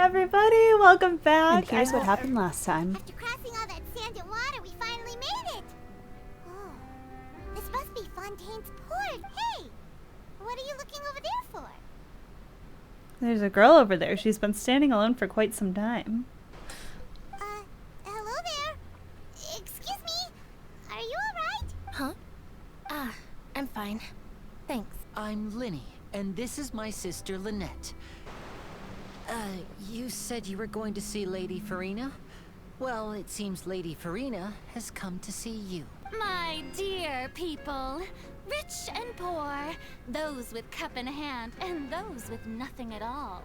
everybody, welcome back. And here's what happened last time. After crossing all that sand and water, we finally made it! Oh, this must be Fontaine's port. Hey! What are you looking over there for? There's a girl over there. She's been standing alone for quite some time. Hello there? Excuse me? Are you alright? Huh? I'm fine. Thanks. I'm LYNEY, and this is my sister LYNETTE. You said you were going to see Lady Furina? Well, it seems Lady Furina has come to see you. My dear people, rich and poor, those with cup in hand and those with nothing at all,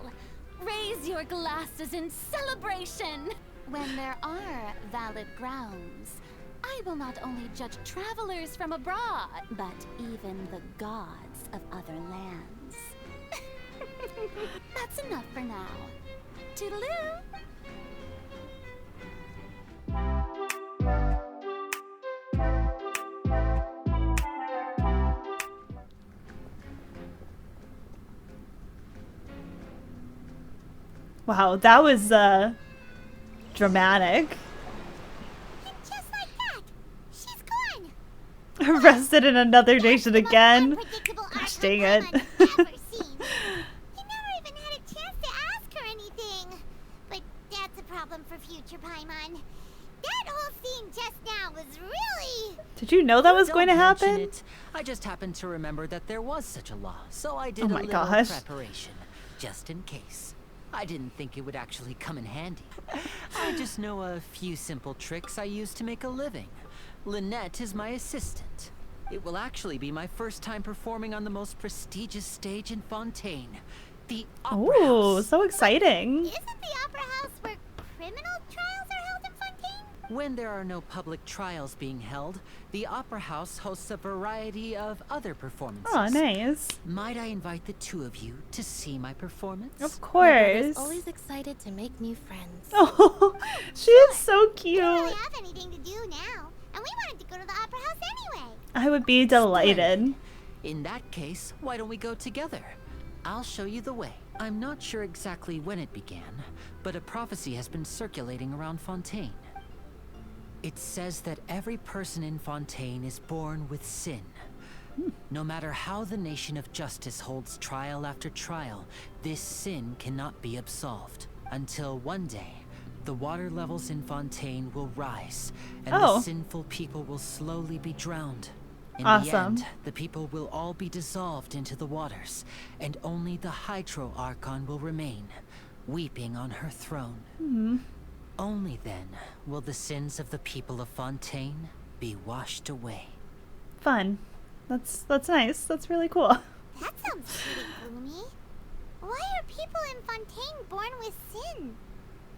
raise your glasses in celebration. When there are valid grounds, I will not only judge travelers from abroad, but even the gods of other lands. That's enough for now. Toodaloo! Wow, that was dramatic. And just like that, she's gone! Arrested in another nation again. Unpredictable Gosh art dang Paimon it. ever seen. He never even had a chance to ask her anything. But that's a problem for future Paimon. That whole scene just now was really... Did you know that was Don't going to mention happen? it. I just happened to remember that there was such a law, so I did Oh a my little gosh. preparation, just in case. I didn't think it would actually come in handy. I just know a few simple tricks I use to make a living. LYNETTE is my assistant. It will actually be my first time performing on the most prestigious stage in Fontaine, the Opera Oh, House. so exciting. Isn't the Opera House where criminal trials are held in Fontaine? When there are no public trials being held, the Opera House hosts a variety of other performances. Oh, nice. Might I invite the two of you to see my performance? Of My course. brother's always excited to make new friends. Oh, she is so We don't really cute. have anything to do now. And we wanted to go to the Opera House anyway. I would be delighted. In that case, why don't we go together? I'll show you the way. I'm not sure exactly when it began, but a prophecy has been circulating around Fontaine. It says that every person in Fontaine is born with sin. No matter how the nation of justice holds trial after trial, this sin cannot be absolved. Until one day, the water levels in Fontaine will rise, and the sinful people will slowly be drowned. In the Awesome. end, the people will all be dissolved into the waters, and only the Hydro Archon will remain, weeping on her throne. Only then will the sins of the people of Fontaine be washed away. Fun. That's nice. That's really cool. That sounds pretty gloomy. Why are people in Fontaine born with sin?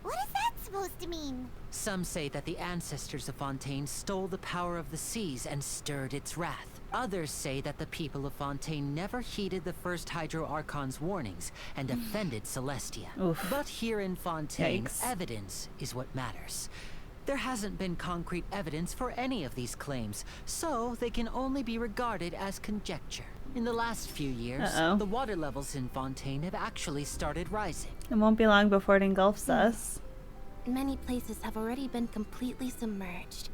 What is that supposed to mean? Some say that the ancestors of Fontaine stole the power of the seas and stirred its wrath. Others say that the people of Fontaine never heeded the first Hydro Archon's warnings and offended Celestia. Oof. But here in Fontaine, Yikes. evidence is what matters. There hasn't been concrete evidence for any of these claims, so they can only be regarded as conjecture. In the last few years, the water levels in Fontaine have actually started rising. It won't be long before it engulfs us. Many places have already been completely submerged,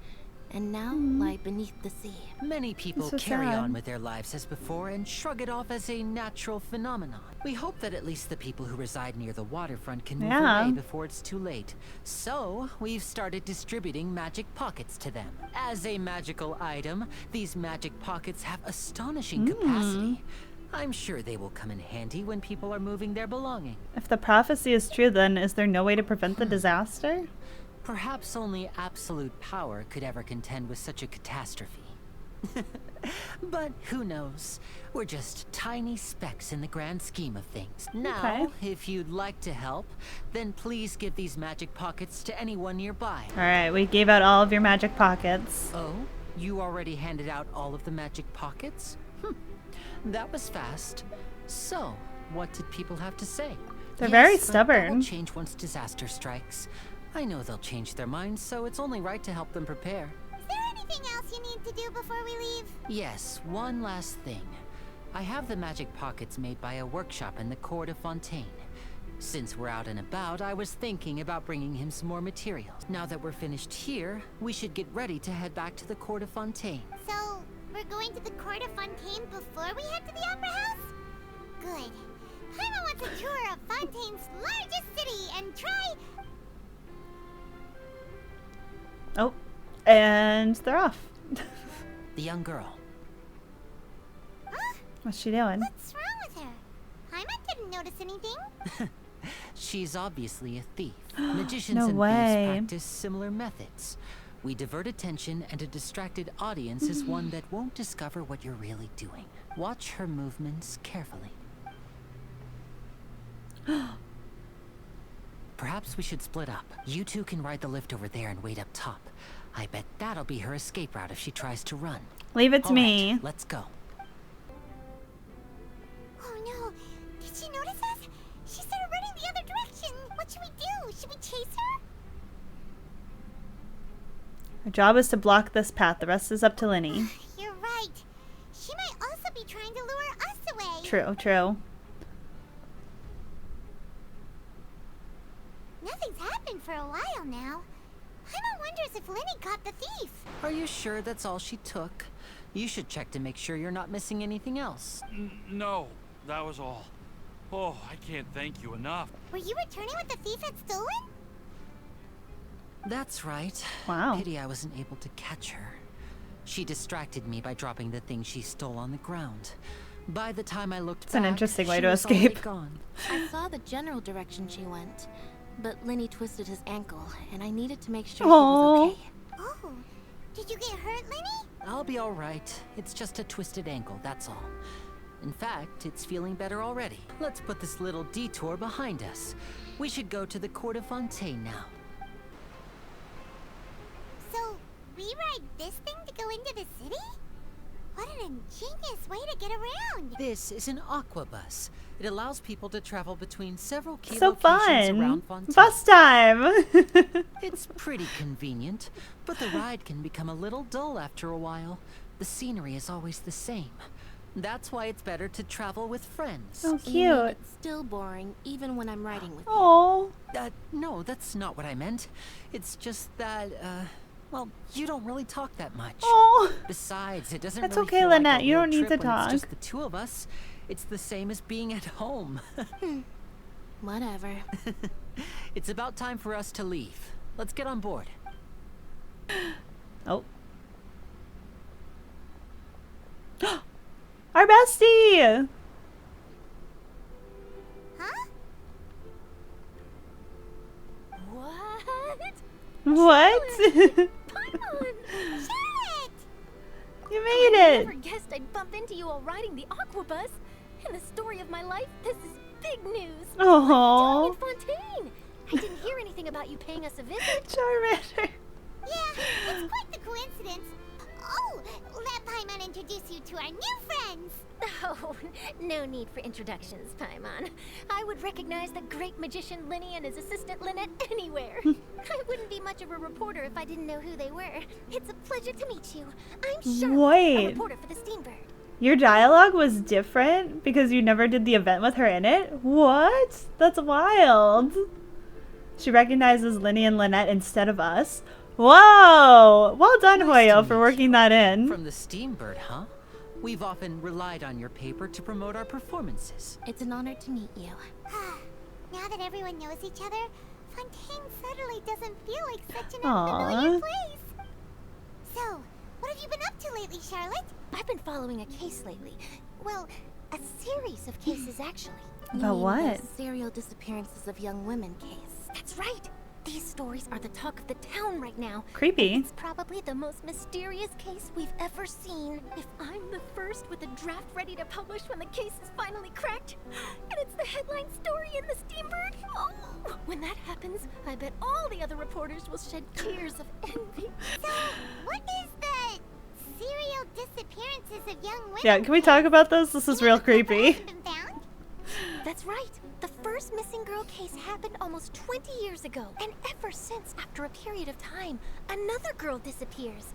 and now lie beneath the sea. Many people so carry sad. on with their lives as before and shrug it off as a natural phenomenon. We hope that at least the people who reside near the waterfront can move away before it's too late. So, we've started distributing magic pockets to them. As a magical item, these magic pockets have astonishing capacity. I'm sure they will come in handy when people are moving their belongings. If the prophecy is true, then is there no way to prevent the disaster? Perhaps only absolute power could ever contend with such a catastrophe. But who knows? We're just tiny specks in the grand scheme of things. Now, if you'd like to help, then please give these magic pockets to anyone nearby. Alright, we gave out all of your magic pockets. Oh? You already handed out all of the magic pockets? That was fast. So, what did people have to say? They're very Yes, but that stubborn. will change once disaster strikes. I know they'll change their minds, so it's only right to help them prepare. Is there anything else you need to do before we leave? Yes, one last thing. I have the magic pockets made by a workshop in the court of Fontaine. Since we're out and about, I was thinking about bringing him some more materials. Now that we're finished here, we should get ready to head back to the court of Fontaine. So, we're going to the court of Fontaine before we head to the opera house? Good. Paimon wants a tour of Fontaine's largest city and try... Oh, and they're off. The young girl. Huh? What's she doing? What's wrong with her? Paimon didn't notice anything. She's obviously a thief. Magicians No and way. thieves practice similar methods. We divert attention, and a distracted audience is one that won't discover what you're really doing. Watch her movements carefully. Perhaps we should split up. You two can ride the lift over there and wait up top. I bet that'll be her escape route if she tries to run. Leave it to All me. right, let's go. Oh no, did she notice us? She started running the other direction. What should we do? Should we chase her? Our job is to block this path. The rest is up to LYNEY. You're right. She might also be trying to lure us away. True, true. Nothing's happened for a while now. Paimon wonders if LYNEY caught the thief. Are you sure that's all she took? You should check to make sure you're not missing anything else. No, that was all. Oh, I can't thank you enough. Were you returning what the thief had stolen? That's right. Wow. Pity I wasn't able to catch her. She distracted me by dropping the thing she stole on the ground. By the time I looked It's back, an interesting way she to was already escape. gone. I saw the general direction she went, but LYNEY twisted his ankle, and I needed to make sure Aw. he was okay. Oh, did you get hurt, LYNEY? I'll be all right. It's just a twisted ankle, that's all. In fact, it's feeling better already. Let's put this little detour behind us. We should go to the court of Fontaine now. So, we ride this thing to go into the city? What an ingenious way to get around. This is an aquabus. It allows people to travel between several key So locations fun. around Fontaine. Bus time. It's pretty convenient, but the ride can become a little dull after a while. The scenery is always the same. That's why it's better to travel with friends. Oh, You mean cute. it's still boring, even when I'm riding with you. Oh. No, that's not what I meant. It's just that, well, you don't really talk that much. Oh. Besides, it doesn't That's really okay, feel like Lynette. a You real don't need trip to when it's talk. just the two of us. It's the same as being at home. Whatever. It's about time for us to leave. Let's get on board. Oh. Our bestie. Huh? What? What? Paimon! Charlotte! You made I never it. guessed I'd bump into you while riding the aquabus. In the story of my life, this is big news. Oh. In Fontaine. I didn't hear anything about you paying us a visit. Charmander. Yeah, it's quite the coincidence. Oh, let Paimon introduce you to our new friends. Oh, no need for introductions, Paimon. I would recognize the great magician LYNEY and his assistant Lynette anywhere. I wouldn't be much of a reporter if I didn't know who they were. It's a pleasure to meet you. I'm Charlotte, Wait. a reporter for the Steambird. Your dialogue was different because you never did the event with her in it? What? That's wild. She recognizes LYNEY and LYNETTE instead of us. Whoa! Well done, Nice Hoyo, to for meet working you. that in. From the Steambird, huh? We've often relied on your paper to promote our performances. It's an honor to meet you. Now that everyone knows each other, Fontaine suddenly doesn't feel like such an Aw. unfamiliar place. So, what have you been up to lately, Charlotte? I've been following a case lately. Well, a series of cases, actually. You About mean what? the serial disappearances of young women case. That's right. These stories are the talk of the town right now. Creepy. It's probably the most mysterious case we've ever seen. If I'm the first with a draft ready to publish when the case is finally cracked, and it's the headline story in the Steambird, oh, when that happens, I bet all the other reporters will shed tears of envy. So, what is the serial disappearances of young women? Yeah, can we talk about this? This is real You mean creepy. people haven't been found? That's right. The first missing girl case happened almost 20 years ago. And ever since, after a period of time, another girl disappears.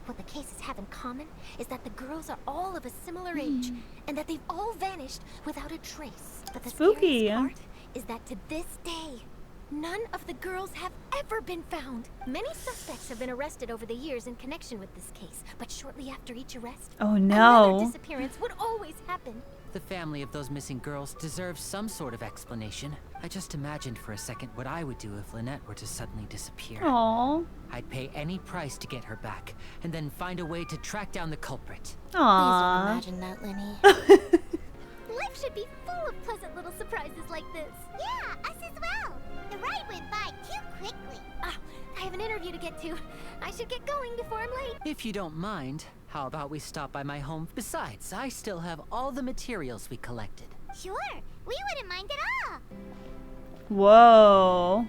What the cases have in common is that the girls are all of a similar age, and that they've all vanished without a trace. But the Spooky. scariest part is that to this day, none of the girls have ever been found. Many suspects have been arrested over the years in connection with this case, but shortly after each arrest, Oh another no. disappearance would always happen. The family of those missing girls deserves some sort of explanation. I just imagined for a second what I would do if Lynette were to suddenly disappear. Aww. I'd pay any price to get her back, and then find a way to track down the culprit. Please don't Aww. imagine that, Linny. Life should be full of pleasant little surprises like this. Yeah, us as well. The ride went by too quickly. Ah, I have an interview to get to. I should get going before I'm late. If you don't mind, how about we stop by my home? Besides, I still have all the materials we collected. Sure, we wouldn't mind at all. Whoa.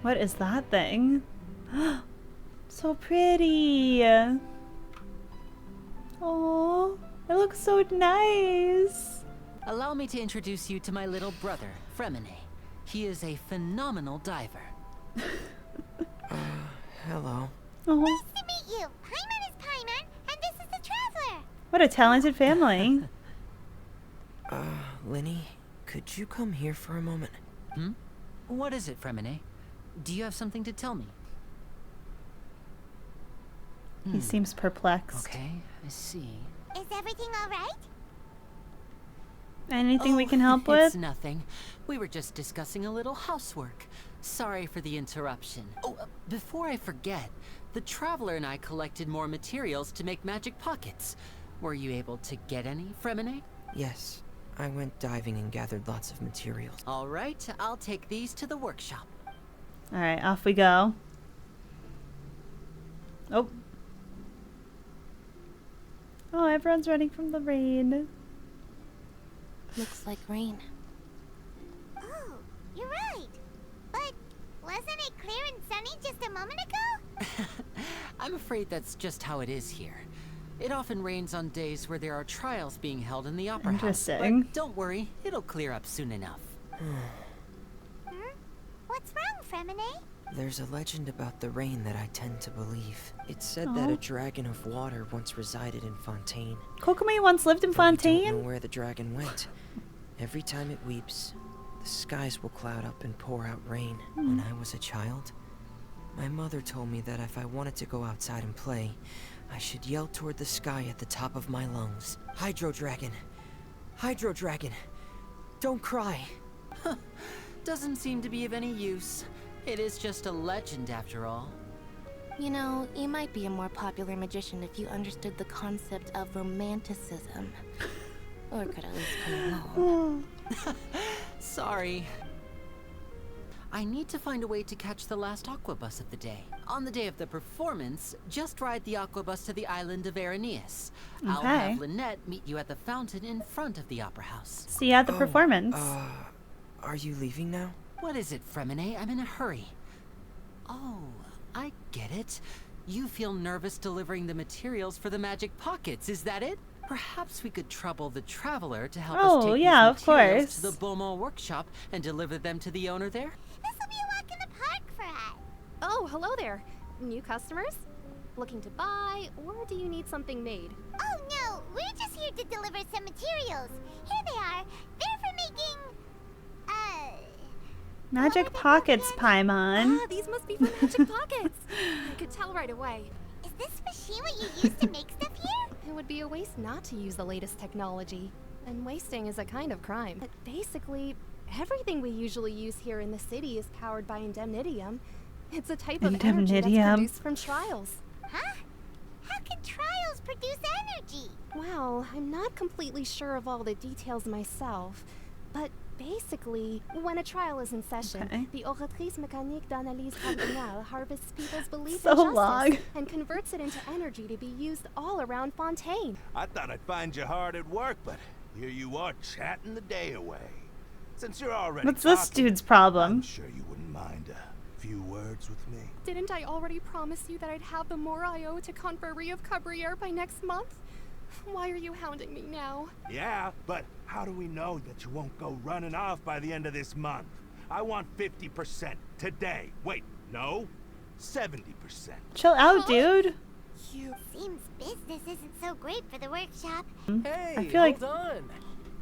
What is that thing? So pretty. Oh, it looks so nice. Allow me to introduce you to my little brother, Freminet. He is a phenomenal diver. Hello. Oh, Nice to meet you. Paimon is Paimon, and this is the Traveler. what a talented family. Linny, could you come here for a moment? Hmm? What is it, Freminet? Do you have something to tell me? He seems perplexed. Okay, I see. Is everything all right? Anything we can help with? It's nothing. We were just discussing a little housework. Sorry for the interruption. Oh, before I forget, the Traveler and I collected more materials to make magic pockets. Were you able to get any, Freminet? Yes, I went diving and gathered lots of materials. All right, I'll take these to the workshop. All right, off we go. Oh. Oh, everyone's running from the rain. Looks like rain. Oh, you're right. But wasn't it clear and sunny just a moment ago? I'm afraid that's just how it is here. It often rains on days where there are trials being held in the opera house. Interesting. But don't worry, it'll clear up soon enough. What's wrong, Freminet? There's a legend about the rain that I tend to believe. It said that a dragon of water once resided in Fontaine. Kokomi once lived in But we don't know Fontaine? where the dragon went. Every time it weeps, the skies will cloud up and pour out rain. When I was a child, my mother told me that if I wanted to go outside and play, I should yell toward the sky at the top of my lungs. Hydro Dragon! Hydro Dragon! Don't cry! Doesn't seem to be of any use. It is just a legend after all. You know, you might be a more popular magician if you understood the concept of romanticism. Or could at least come along. Sorry. I need to find a way to catch the last aqua bus of the day. On the day of the performance, just ride the aqua bus to the island of Areneus. I'll Okay. have Lynette meet you at the fountain in front of the opera house. See you at the performance. Are you leaving now? What is it, Freminet? I'm in a hurry. Oh, I get it. You feel nervous delivering the materials for the magic pockets, is that it? Perhaps we could trouble the Traveler to help us take yeah, these of materials course. to the Beaumont workshop and deliver them to the owner there? This'll be a walk in the park for us. Oh, hello there. New customers? Looking to buy, or do you need something made? Oh no, we're just here to deliver some materials. Here they are. They're for making, Magic pockets, Paimon. Ah, these must be for magic pockets. I could tell right away. is this machine what you use to make stuff here? It would be a waste not to use the latest technology. And wasting is a kind of crime. But basically, everything we usually use here in the city is powered by indemnitium. It's a type of energy that's Indemnitium. produced from trials. Huh? How can trials produce energy? Well, I'm not completely sure of all the details myself, but basically, when a trial is in session, Okay. the Oratrice Mécanique d'Analyse Cardinale harvests people's belief So in justice long. and converts it into energy to be used all around Fontaine. I thought I'd find you hard at work, but here you are chatting the day away. Since you're already What's this talking, dude's I'm problem? sure you wouldn't mind a few words with me. Didn't I already promise you that I'd have the more I owe to Confrérie of Cabriere by next month? Why are you hounding me now? Yeah, but how do we know that you won't go running off by the end of this month? I want 50% today. Wait, no, 70%. Chill out, dude. You... Seems business isn't so great for the workshop. Hey, I feel like- hold on.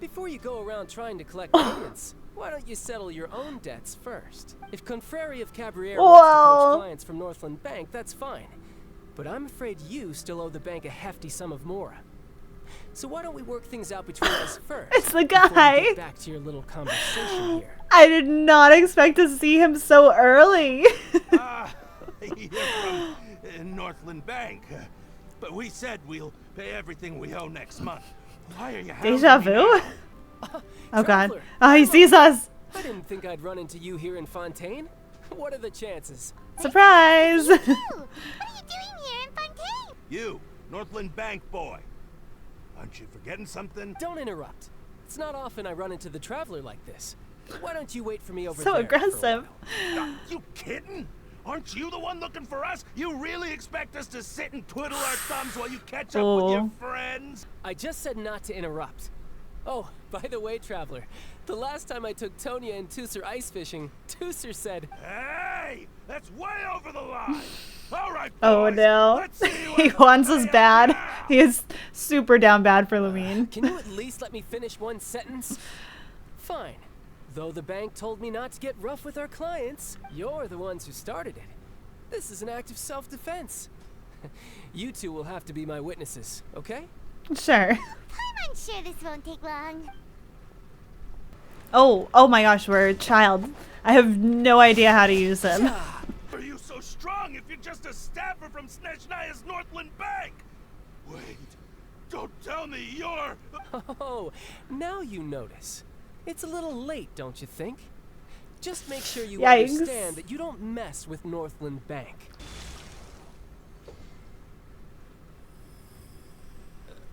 Before you go around trying to collect payments, why don't you settle your own debts first? If Confreri of Cabrera wants to poach clients from Northland Bank, that's fine. But I'm afraid you still owe the bank a hefty sum of mora. So why don't we work things out between us first? It's the before we guy. get back to your little conversation here. I did not expect to see him so early. You're from Northland Bank. But we said we'll pay everything we owe next month. Why are you Deja hounding me vu? now? Oh god. Traveler, Oh, he come sees on. us. I didn't think I'd run into you here in Fontaine. What are the chances? Surprise. Ooh, what are you doing here in Fontaine? You, Northland Bank boy. Aren't you forgetting something? Don't interrupt. It's not often I run into the Traveler like this. Why don't you wait for me over So there for a aggressive. while? You kidding? Aren't you the one looking for us? You really expect us to sit and twiddle our thumbs while you catch up with your friends? I just said not to interrupt. Oh, by the way, Traveler, the last time I took Tonya and Tusser ice fishing, Tusser said, Hey, that's way over the line. All right, Oh boys, no. let's see you He at the wants us payout bad. now. He is super down bad for Lumine. can you at least let me finish one sentence? Fine. Though the bank told me not to get rough with our clients, you're the ones who started it. This is an act of self-defense. You two will have to be my witnesses, okay? Sure. I'm sure this won't take long. Oh my gosh, we're a child. I have no idea how to use him. Are you so strong if you're just a staffer from Snezhnaya's Northland Bank? Wait, don't tell me you're... Oh, now you notice. It's a little late, don't you think? Just make sure you Yikes. understand that you don't mess with Northland Bank.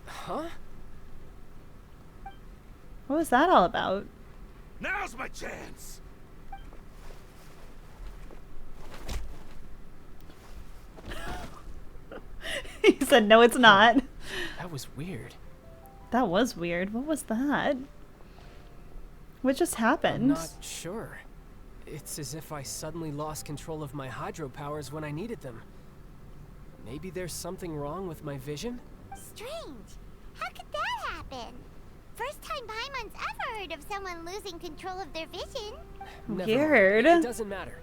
Huh? What was that all about? Now's my chance. He said, no, it's not. That was weird. That was weird. What was that? What just I'm happened? not sure. It's as if I suddenly lost control of my hydro powers when I needed them. Maybe there's something wrong with my vision? Strange. How could that happen? First time Paimon's ever heard of someone losing control of their vision. Never Weird. mind. It doesn't matter.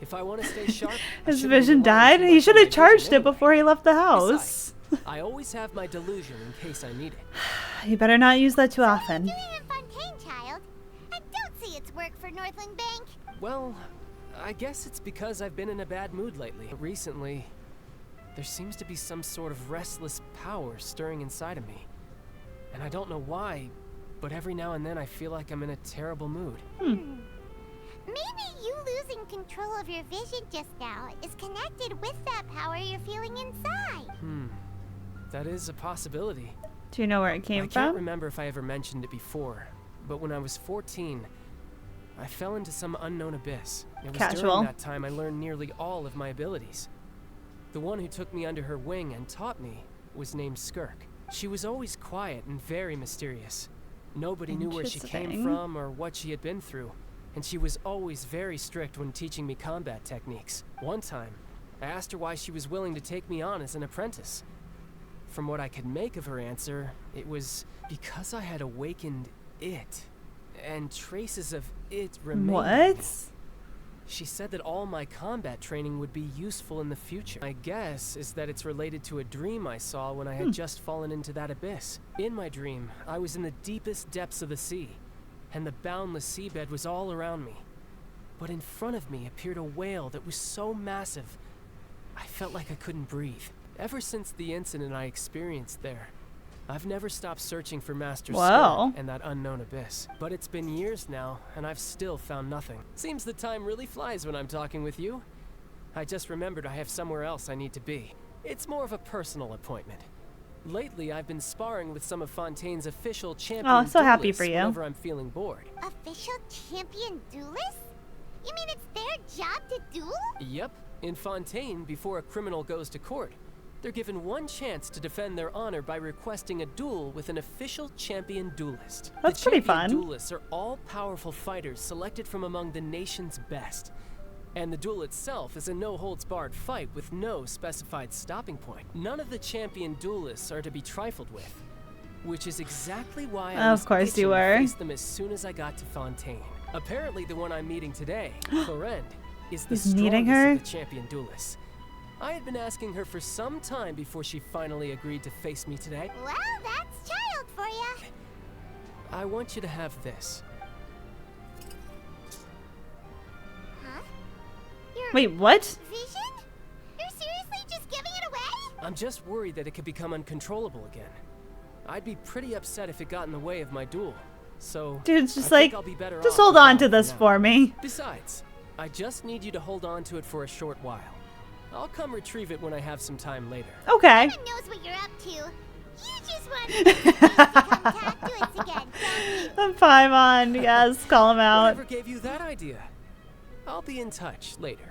If I want to stay sharp, I His shouldn't vision rely died? too He much should on have my charged vision it anyway. before he left the house. Besides, I always have my delusion in case I need it. You better not use that too What are often. you doing in Fontaine, child? I don't see its work for Northland Bank. Well, I guess it's because I've been in a bad mood lately. Recently, there seems to be some sort of restless power stirring inside of me. And I don't know why, but every now and then I feel like I'm in a terrible mood. Maybe you losing control of your vision just now is connected with that power you're feeling inside. That is a possibility. Do you know where it came I can't from? remember if I ever mentioned it before, but when I was 14, I fell into some unknown abyss. It was Casual. during that time I learned nearly all of my abilities. The one who took me under her wing and taught me was named Skirk. She was always quiet and very mysterious. Nobody knew where she came Interesting. from or what she had been through, and she was always very strict when teaching me combat techniques. One time, I asked her why she was willing to take me on as an apprentice. From what I could make of her answer, it was because I had awakened it, and traces of it remained. What? She said that all my combat training would be useful in the future. My guess is that it's related to a dream I saw when I had just fallen into that abyss. In my dream, I was in the deepest depths of the sea, and the boundless seabed was all around me. But in front of me appeared a whale that was so massive, I felt like I couldn't breathe. Ever since the incident I experienced there, I've never stopped searching for Master Wow. Skirk and that unknown abyss. But it's been years now, and I've still found nothing. Seems the time really flies when I'm talking with you. I just remembered I have somewhere else I need to be. It's more of a personal appointment. Lately, I've been sparring with some of Fontaine's official champion Oh, so happy duelists for you. whenever I'm feeling bored. Official champion duelists? You mean it's their job to duel? Yep. In Fontaine, before a criminal goes to court, they're given one chance to defend their honor by requesting a duel with an official champion duelist. That's the pretty champion fun. Duelists are all powerful fighters selected from among the nation's best. And the duel itself is a no-holds-barred fight with no specified stopping point. None of the champion duelists are to be trifled with, which is exactly why I was itching to face them as soon as I got to Fontaine. Apparently, the one I'm meeting today, Florend, is the strongest of the champion duelists. I had been asking her for some time before she finally agreed to face me today. Well, that's child for you. I want you to have this. Wait, what? Vision? You're seriously just giving it away? I'm just worried that it could become uncontrollable again. I'd be pretty upset if it got in the way of my duel. So, dude's just I like, think I'll be better just off hold on to this for me. Besides, I just need you to hold on to it for a short while. I'll come retrieve it when I have some time later. Okay. Everyone knows what you're up to. You just want to come talk to us again, don't you? Paimon, yes, call him out. Whoever gave you that idea? I'll be in touch later.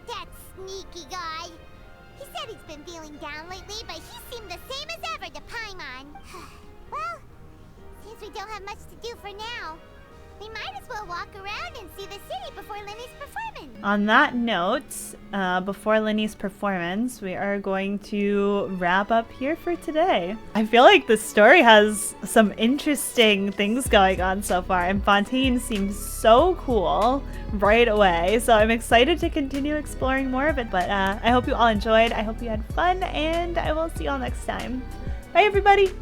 That sneaky guy. He said he's been feeling down lately, but he seemed the same as ever to Paimon. Well, since we don't have much to do for now, we might as well walk around and see the city before Liney's performance. On that note, before Liney's performance, we are going to wrap up here for today. I feel like the story has some interesting things going on so far, and Fontaine seems so cool right away. So I'm excited to continue exploring more of it, but I hope you all enjoyed. I hope you had fun, and I will see you all next time. Bye, everybody!